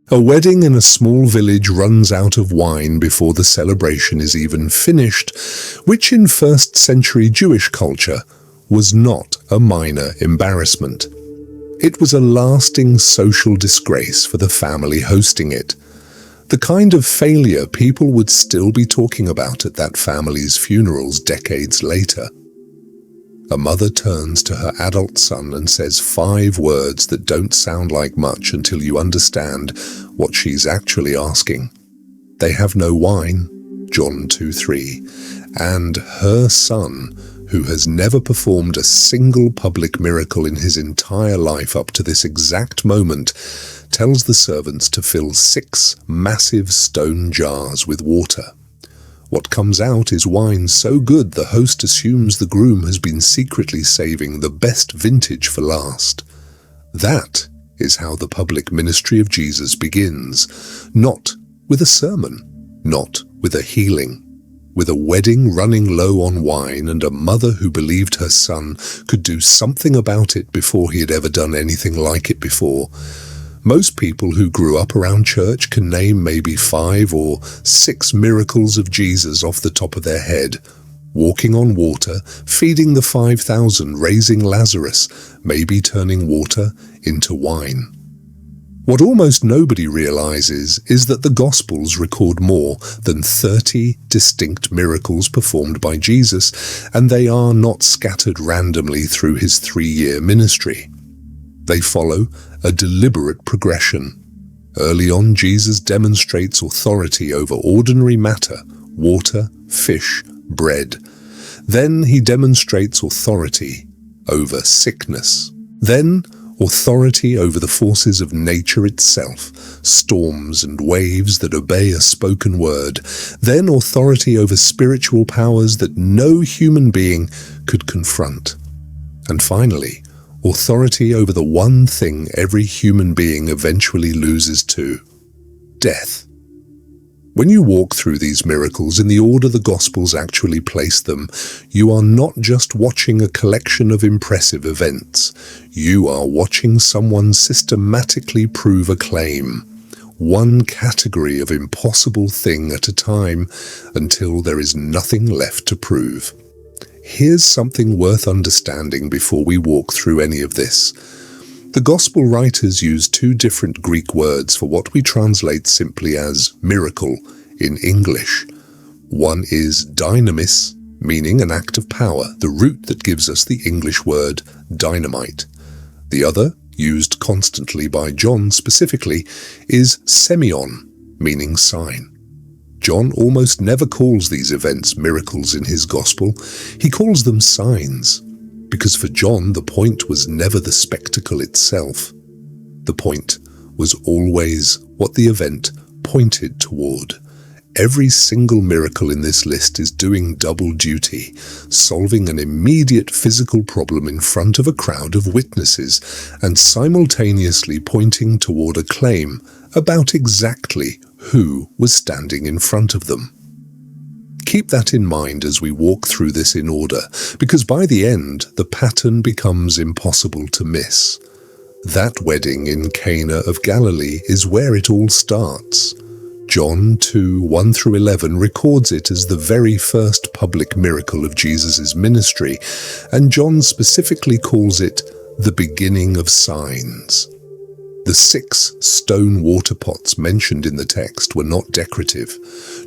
A wedding in a small village runs out of wine before the celebration is even finished, which in first-century Jewish culture was not a minor embarrassment. It was a lasting social disgrace for the family hosting it, the kind of failure people would still be talking about at that family's funerals decades later. A mother turns to her adult son and says 5 words that don't sound like much until you understand what she's actually asking. They have no wine, John 2:3, and her son, who has never performed a single public miracle in his entire life up to this exact moment, tells the servants to fill 6 massive stone jars with water. What comes out is wine so good the host assumes the groom has been secretly saving the best vintage for last. That is how the public ministry of Jesus begins, not with a sermon, not with a healing, with a wedding running low on wine and a mother who believed her son could do something about it before he had ever done anything like it before. Most people who grew up around church can name maybe 5 or 6 miracles of Jesus off the top of their head. Walking on water, feeding the 5,000, raising Lazarus, maybe turning water into wine. What almost nobody realizes is that the Gospels record more than 30 distinct miracles performed by Jesus, and they are not scattered randomly through his 3-year ministry. They follow a deliberate progression. Early on, Jesus demonstrates authority over ordinary matter, water, fish, bread. Then he demonstrates authority over sickness. Then authority over the forces of nature itself, storms and waves that obey a spoken word. Then authority over spiritual powers that no human being could confront. And finally, authority over the one thing every human being eventually loses to: death. When you walk through these miracles in the order the Gospels actually place them, you are not just watching a collection of impressive events. You are watching someone systematically prove a claim, one category of impossible thing at a time, until there is nothing left to prove. Here's something worth understanding before we walk through any of this. The Gospel writers use 2 different Greek words for what we translate simply as miracle in English. One is dynamis, meaning an act of power, the root that gives us the English word dynamite. The other, used constantly by John specifically, is semeion, meaning sign. John almost never calls these events miracles in his Gospel. He calls them signs, because for John the point was never the spectacle itself. The point was always what the event pointed toward. Every single miracle in this list is doing double duty, solving an immediate physical problem in front of a crowd of witnesses, and simultaneously pointing toward a claim about exactly who was standing in front of them. Keep that in mind as we walk through this in order, because by the end, the pattern becomes impossible to miss. That wedding in Cana of Galilee is where it all starts. John 2:1-11 records it as the very first public miracle of Jesus' ministry, and John specifically calls it the beginning of signs. The 6 stone water pots mentioned in the text were not decorative.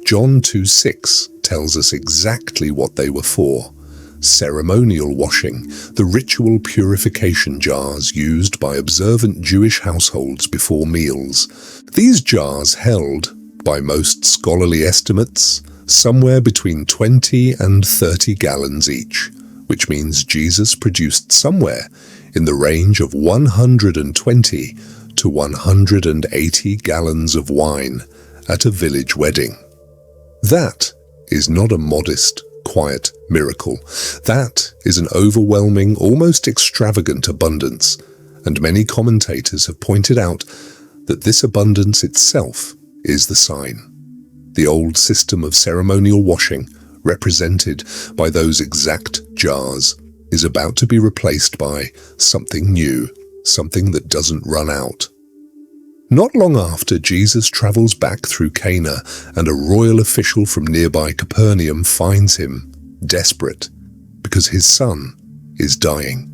John 2:6 tells us exactly what they were for: ceremonial washing, the ritual purification jars used by observant Jewish households before meals. These jars held, by most scholarly estimates, somewhere between 20 and 30 gallons each, which means Jesus produced somewhere in the range of 120 to 180 gallons of wine at a village wedding. That is not a modest, quiet miracle. That is an overwhelming, almost extravagant abundance, and many commentators have pointed out that this abundance itself is the sign. The old system of ceremonial washing, represented by those exact jars, is about to be replaced by something new, something that doesn't run out. Not long after, Jesus travels back through Cana, and a royal official from nearby Capernaum finds him, desperate, because his son is dying.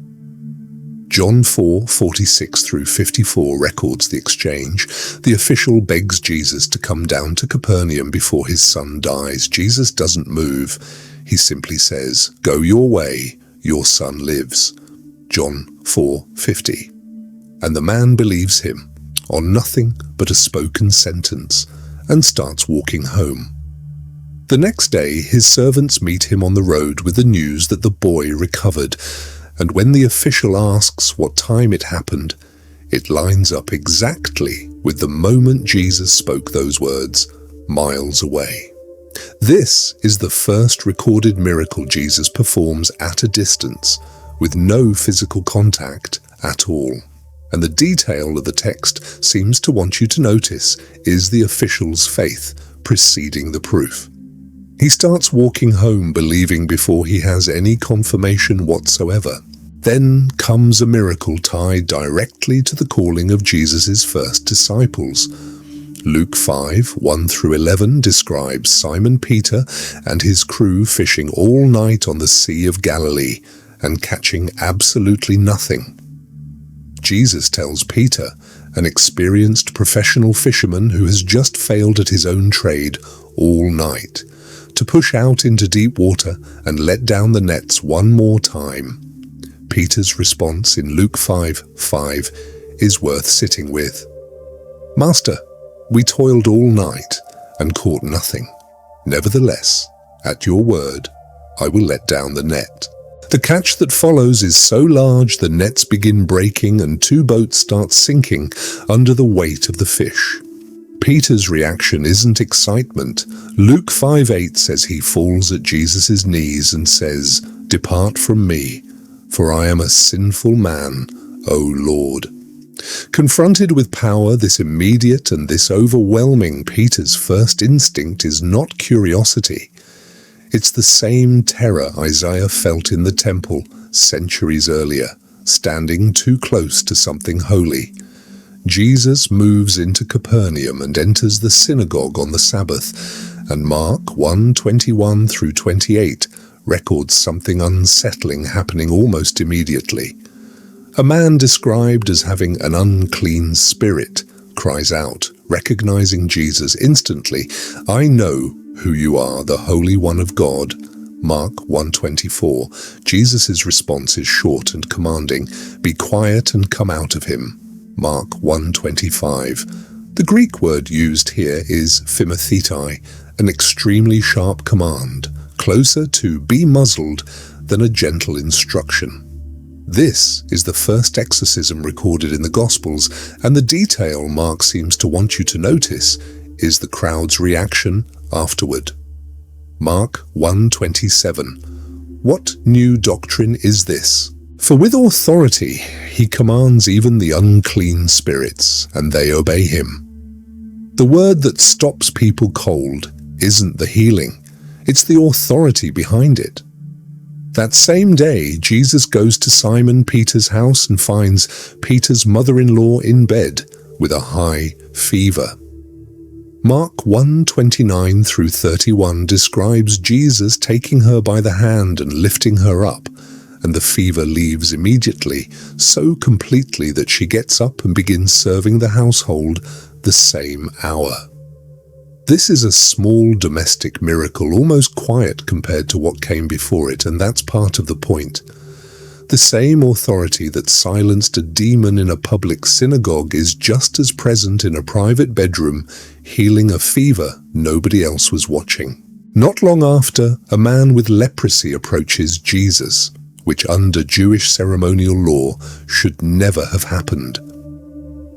John 4:46-54 records the exchange. The official begs Jesus to come down to Capernaum before his son dies. Jesus doesn't move. He simply says, "Go your way, your son lives." John 4:50. And the man believes him, on nothing but a spoken sentence, and starts walking home. The next day, his servants meet him on the road with the news that the boy recovered, and when the official asks what time it happened, it lines up exactly with the moment Jesus spoke those words, miles away. This is the first recorded miracle Jesus performs at a distance, with no physical contact at all. And the detail of the text seems to want you to notice is the official's faith preceding the proof. He starts walking home believing before he has any confirmation whatsoever. Then comes a miracle tied directly to the calling of Jesus' first disciples. Luke 5:1-11 describes Simon Peter and his crew fishing all night on the Sea of Galilee and catching absolutely nothing. Jesus tells Peter, an experienced professional fisherman who has just failed at his own trade all night, to push out into deep water and let down the nets one more time. Peter's response in Luke 5:5 is worth sitting with. "Master, we toiled all night and caught nothing. Nevertheless, at your word, I will let down the net." The catch that follows is so large the nets begin breaking and 2 boats start sinking under the weight of the fish. Peter's reaction isn't excitement. Luke 5:8 says he falls at Jesus' knees and says, "Depart from me, for I am a sinful man, O Lord." Confronted with power this immediate and this overwhelming, Peter's first instinct is not curiosity. It's the same terror Isaiah felt in the temple centuries earlier, standing too close to something holy. Jesus moves into Capernaum and enters the synagogue on the Sabbath, and Mark 1:21-28 records something unsettling happening almost immediately. A man described as having an unclean spirit cries out, recognizing Jesus instantly, "I know who you are, the Holy One of God." Mark 1:24. Jesus' response is short and commanding, "Be quiet and come out of him." Mark 1:25. The Greek word used here is phimathetai, an extremely sharp command, closer to "be muzzled" than a gentle instruction. This is the first exorcism recorded in the Gospels, and the detail Mark seems to want you to notice is the crowd's reaction afterward. Mark 1:27. What new doctrine is this? For with authority he commands even the unclean spirits, and they obey him. The word that stops people cold isn't the healing, it's the authority behind it. That same day, Jesus goes to Simon Peter's house and finds Peter's mother-in-law in bed with a high fever. Mark 1:29-31 describes Jesus taking her by the hand and lifting her up, and the fever leaves immediately, so completely that she gets up and begins serving the household the same hour. This is a small domestic miracle, almost quiet compared to what came before it, and that's part of the point. The same authority that silenced a demon in a public synagogue is just as present in a private bedroom, healing a fever nobody else was watching. Not long after, a man with leprosy approaches Jesus, which under Jewish ceremonial law should never have happened.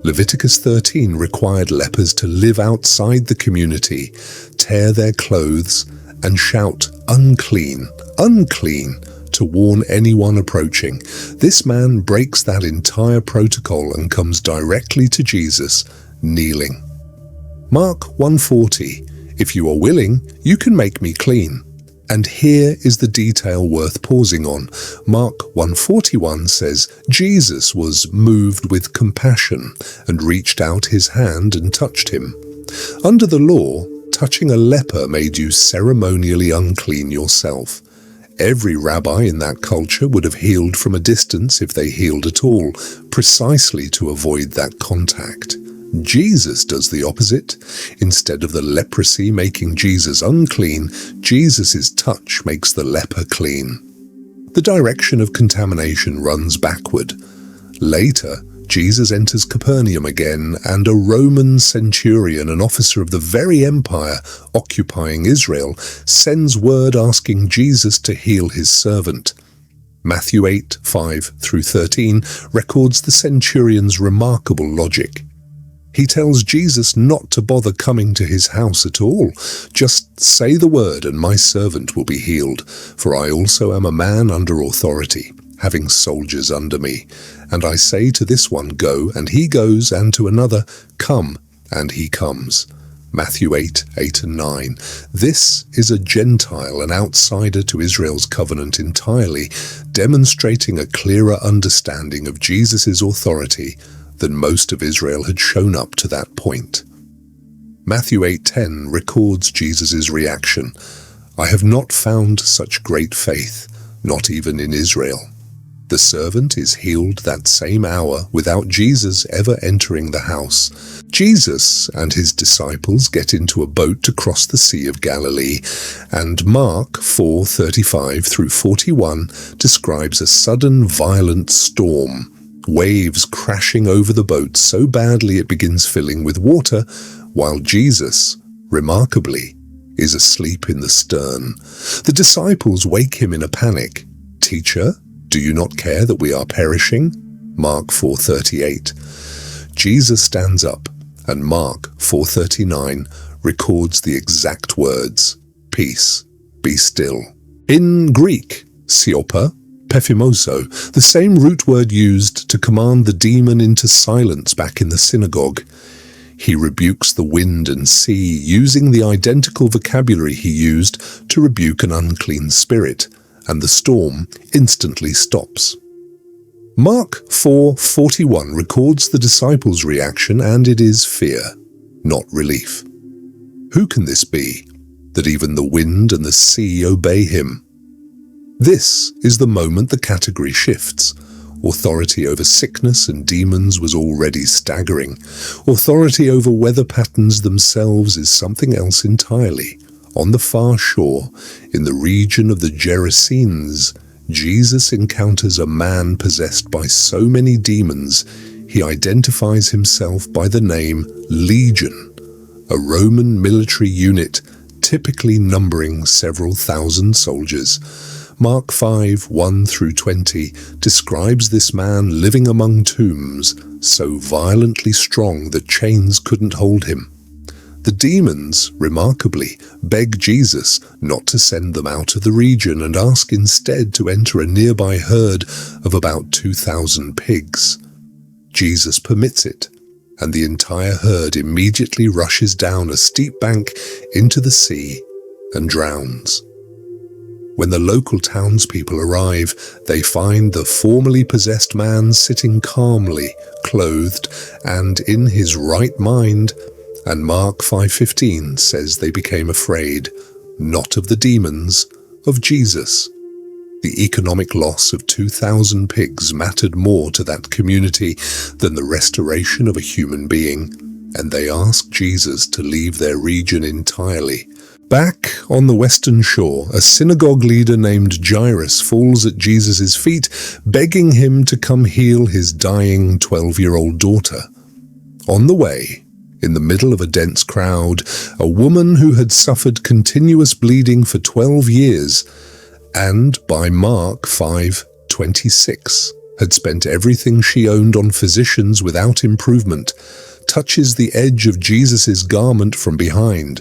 Leviticus 13 required lepers to live outside the community, tear their clothes, and shout, "Unclean, unclean," to warn anyone approaching. This man breaks that entire protocol and comes directly to Jesus, kneeling. Mark 1:40, "If you are willing, you can make me clean." And here is the detail worth pausing on. Mark 1:41 says, Jesus was moved with compassion and reached out his hand and touched him. Under the law, touching a leper made you ceremonially unclean yourself. Every rabbi in that culture would have healed from a distance if they healed at all, precisely to avoid that contact. Jesus does the opposite. Instead of the leprosy making Jesus unclean, Jesus' touch makes the leper clean. The direction of contamination runs backward. Later, Jesus enters Capernaum again, and a Roman centurion, an officer of the very empire occupying Israel, sends word asking Jesus to heal his servant. Matthew 8:5-13 records the centurion's remarkable logic. He tells Jesus not to bother coming to his house at all. Just say the word and my servant will be healed, for I also am a man under authority, having soldiers under me. And I say to this one, go, and he goes, and to another, come, and he comes. Matthew 8:8-9. This is a Gentile, an outsider to Israel's covenant entirely, demonstrating a clearer understanding of Jesus' authority than most of Israel had shown up to that point. Matthew 8:10 records Jesus' reaction. I have not found such great faith, not even in Israel. The servant is healed that same hour without Jesus ever entering the house. Jesus and his disciples get into a boat to cross the Sea of Galilee, and Mark 4:35-41 describes a sudden violent storm. Waves crashing over the boat so badly it begins filling with water, while Jesus, remarkably, is asleep in the stern. The disciples wake him in a panic. Teacher, do you not care that we are perishing? Mark 4:38. Jesus stands up, and Mark 4:39 records the exact words, peace, be still. In Greek, siopa, Pephimoso, the same root word used to command the demon into silence back in the synagogue. He rebukes the wind and sea using the identical vocabulary he used to rebuke an unclean spirit, and the storm instantly stops. Mark 4:41 records the disciples' reaction, and it is fear, not relief. Who can this be, that even the wind and the sea obey him? This is the moment the category shifts. Authority over sickness and demons was already staggering. Authority over weather patterns themselves is something else entirely. On the far shore, in the region of the Gerasenes, Jesus encounters a man possessed by so many demons, he identifies himself by the name Legion, a Roman military unit typically numbering several thousand soldiers. Mark 5:1-20 describes this man living among tombs, so violently strong that chains couldn't hold him. The demons, remarkably, beg Jesus not to send them out of the region and ask instead to enter a nearby herd of about 2,000 pigs. Jesus permits it, and the entire herd immediately rushes down a steep bank into the sea and drowns. When the local townspeople arrive, they find the formerly possessed man sitting calmly, clothed, and in his right mind, and Mark 5:15 says they became afraid, not of the demons, of Jesus. The economic loss of 2,000 pigs mattered more to that community than the restoration of a human being, and they asked Jesus to leave their region entirely. Back on the western shore, a synagogue leader named Jairus falls at Jesus' feet, begging him to come heal his dying 12-year-old daughter. On the way, in the middle of a dense crowd, a woman who had suffered continuous bleeding for 12 years and, by Mark 5:26, had spent everything she owned on physicians without improvement, touches the edge of Jesus' garment from behind.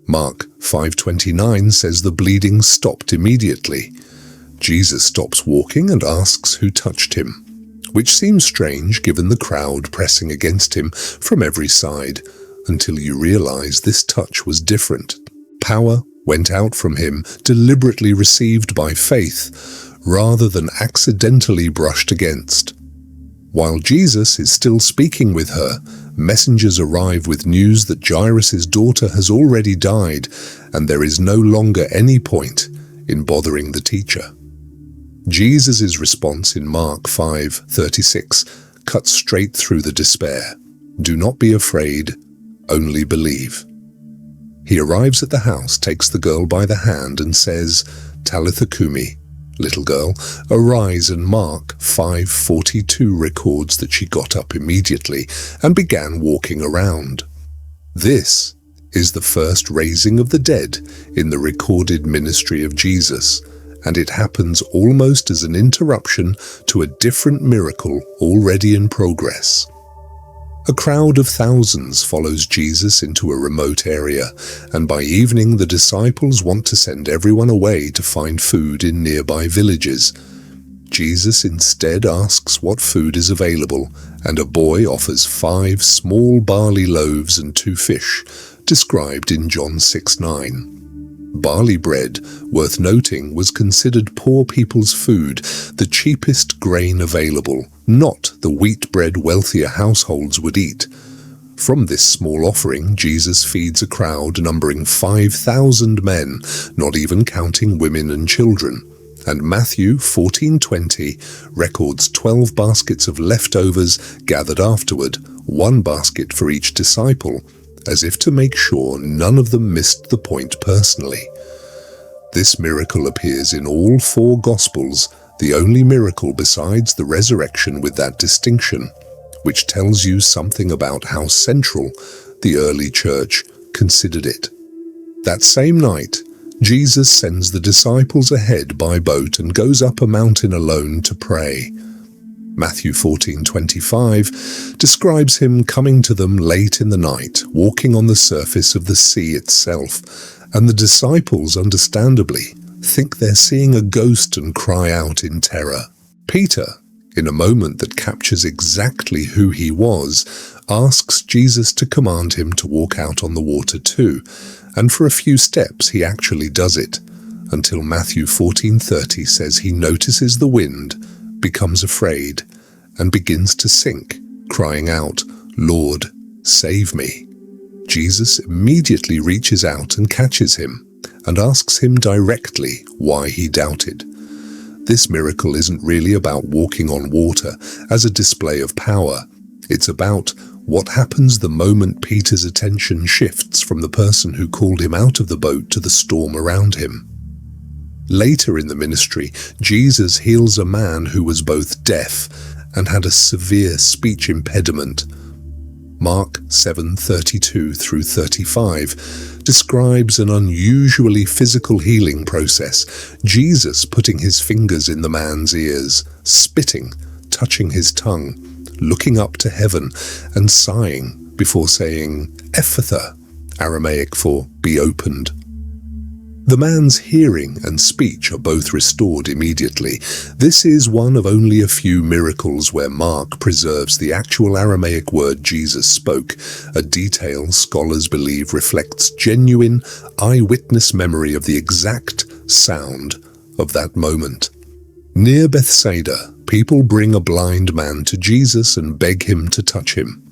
Mark 5:29 says the bleeding stopped immediately. Jesus stops walking and asks who touched him, which seems strange given the crowd pressing against him from every side, until you realize this touch was different. Power went out from him deliberately received by faith, rather than accidentally brushed against. While Jesus is still speaking with her, messengers arrive with news that Jairus' daughter has already died, and there is no longer any point in bothering the teacher. Jesus' response in Mark 5:36 cuts straight through the despair. Do not be afraid, only believe. He arrives at the house, takes the girl by the hand and says, Talitha Kumi, little girl, arise, and Mark 5:42 records that she got up immediately and began walking around. This is the first raising of the dead in the recorded ministry of Jesus, and it happens almost as an interruption to a different miracle already in progress. A crowd of thousands follows Jesus into a remote area, and by evening the disciples want to send everyone away to find food in nearby villages. Jesus instead asks what food is available, and a boy offers 5 small barley loaves and 2 fish, described in John 6:9. Barley bread, worth noting, was considered poor people's food, the cheapest grain available, not the wheat bread wealthier households would eat. From this small offering, Jesus feeds a crowd numbering 5,000 men, not even counting women and children. And Matthew 14:20 records 12 baskets of leftovers gathered afterward, 1 basket for each disciple, as if to make sure none of them missed the point personally. This miracle appears in all 4 Gospels, the only miracle besides the resurrection with that distinction, which tells you something about how central the early church considered it. That same night, Jesus sends the disciples ahead by boat and goes up a mountain alone to pray. Matthew 14:25 describes him coming to them late in the night, walking on the surface of the sea itself, and the disciples, understandably, think they're seeing a ghost and cry out in terror. Peter, in a moment that captures exactly who he was, asks Jesus to command him to walk out on the water too, and for a few steps he actually does it, until Matthew 14:30 says he notices the wind, becomes afraid, and begins to sink, crying out, Lord, save me. Jesus immediately reaches out and catches him, and asks him directly why he doubted. This miracle isn't really about walking on water as a display of power. It's about what happens the moment Peter's attention shifts from the person who called him out of the boat to the storm around him. Later in the ministry, Jesus heals a man who was both deaf and had a severe speech impediment. Mark 7:32 through 35 describes an unusually physical healing process, Jesus putting his fingers in the man's ears, spitting, touching his tongue, looking up to heaven, and sighing before saying, Ephphatha, Aramaic for be opened. The man's hearing and speech are both restored immediately. This is one of only a few miracles where Mark preserves the actual Aramaic word Jesus spoke, a detail scholars believe reflects genuine eyewitness memory of the exact sound of that moment. Near Bethsaida, people bring a blind man to Jesus and beg him to touch him.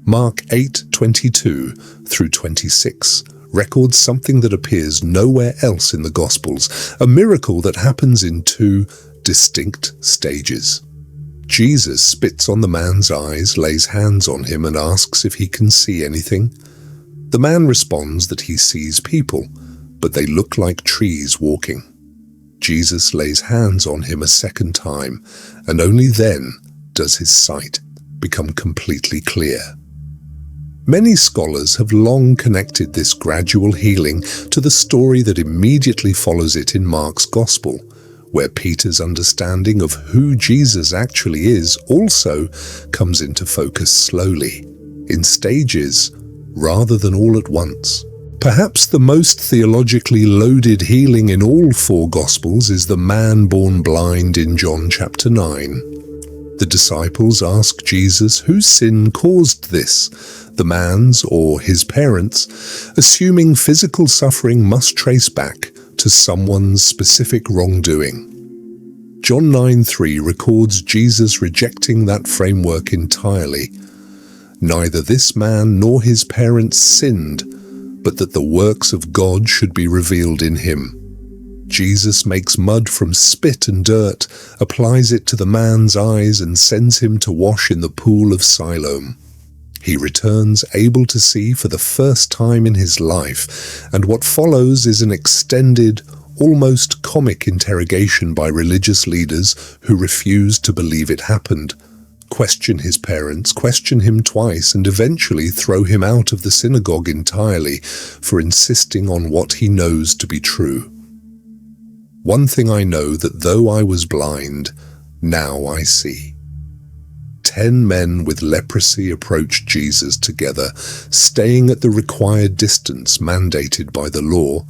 Mark 8:22 through 26 records something that appears nowhere else in the Gospels, a miracle that happens in 2 distinct stages. Jesus spits on the man's eyes, lays hands on him, and asks if he can see anything. The man responds that he sees people, but they look like trees walking. Jesus lays hands on him a second time, and only then does his sight become completely clear. Many scholars have long connected this gradual healing to the story that immediately follows it in Mark's Gospel, where Peter's understanding of who Jesus actually is also comes into focus slowly, in stages, rather than all at once. Perhaps the most theologically loaded healing in all 4 Gospels is the man born blind in John chapter 9. The disciples ask Jesus whose sin caused this. the man's or his parents, assuming physical suffering must trace back to someone's specific wrongdoing. John 9:3 records Jesus rejecting that framework entirely. Neither this man nor his parents sinned, but that the works of God should be revealed in him. Jesus makes mud from spit and dirt, applies it to the man's eyes, and sends him to wash in the pool of Siloam. He returns able to see for the first time in his life, and what follows is an extended, almost comic interrogation by religious leaders who refuse to believe it happened, question his parents, question him twice, and eventually throw him out of the synagogue entirely for insisting on what he knows to be true. One thing I know, that though I was blind, now I see. 10 men with leprosy approach Jesus together, staying at the required distance mandated by the law,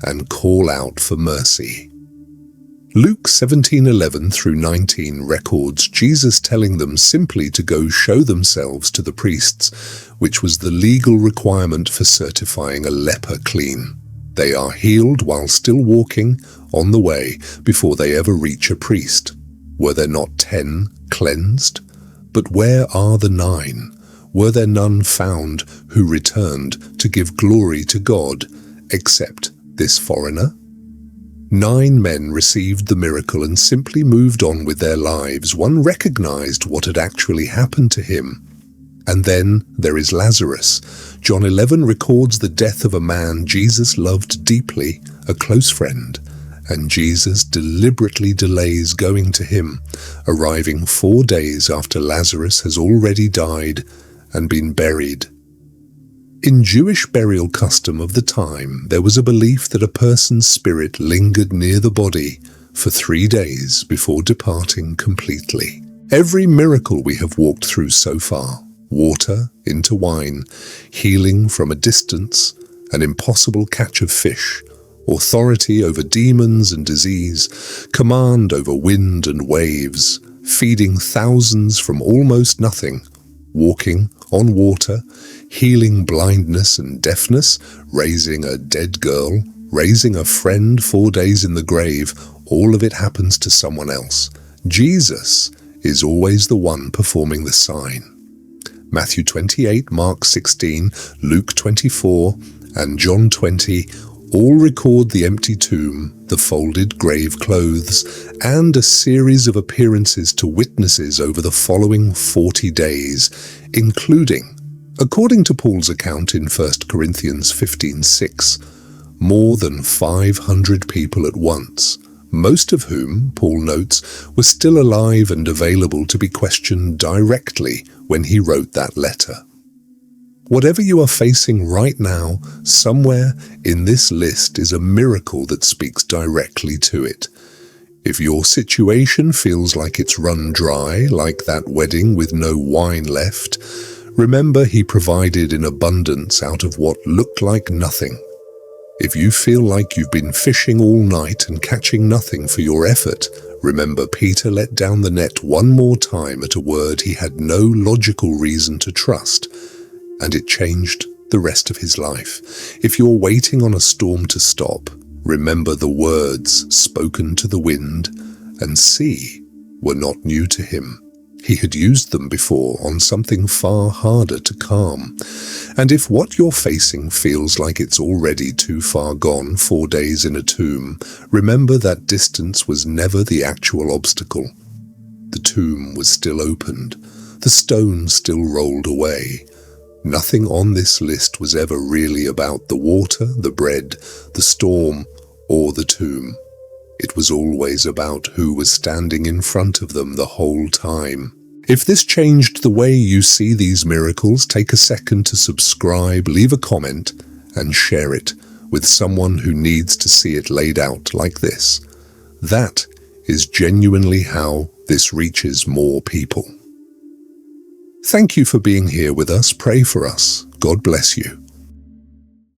and call out for mercy. Luke 17:11 through 19 records Jesus telling them simply to go show themselves to the priests, which was the legal requirement for certifying a leper clean. They are healed while still walking on the way before they ever reach a priest. Were there not 10 cleansed? But where are the 9? Were there none found who returned to give glory to God, except this foreigner? 9 men received the miracle and simply moved on with their lives. One recognized what had actually happened to him. And then there is Lazarus. John 11 records the death of a man Jesus loved deeply, a close friend, and Jesus deliberately delays going to him, arriving 4 days after Lazarus has already died and been buried. In Jewish burial custom of the time, there was a belief that a person's spirit lingered near the body for 3 days before departing completely. Every miracle we have walked through so far, water into wine, healing from a distance, an impossible catch of fish, authority over demons and disease, command over wind and waves, feeding thousands from almost nothing, walking on water, healing blindness and deafness, raising a dead girl, raising a friend 4 days in the grave, all of it happens to someone else. Jesus is always the one performing the sign. Matthew 28, Mark 16, Luke 24, and John 20 all record the empty tomb, the folded grave clothes, and a series of appearances to witnesses over the following 40 days, including, according to Paul's account in 1 Corinthians 15:6, more than 500 people at once, most of whom, Paul notes, were still alive and available to be questioned directly when he wrote that letter. Whatever you are facing right now, somewhere in this list is a miracle that speaks directly to it. If your situation feels like it's run dry, like that wedding with no wine left, remember he provided in abundance out of what looked like nothing. If you feel like you've been fishing all night and catching nothing for your effort, remember Peter let down the net one more time at a word he had no logical reason to trust, and it changed the rest of his life. If you're waiting on a storm to stop, remember the words spoken to the wind and sea were not new to him. He had used them before on something far harder to calm. And if what you're facing feels like it's already too far gone, 4 days in a tomb, remember that distance was never the actual obstacle. The tomb was still opened. The stone still rolled away. Nothing on this list was ever really about the water, the bread, the storm, or the tomb. It was always about who was standing in front of them the whole time. If this changed the way you see these miracles, take a second to subscribe, leave a comment, and share it with someone who needs to see it laid out like this. That is genuinely how this reaches more people. Thank you for being here with us. Pray for us. God bless you.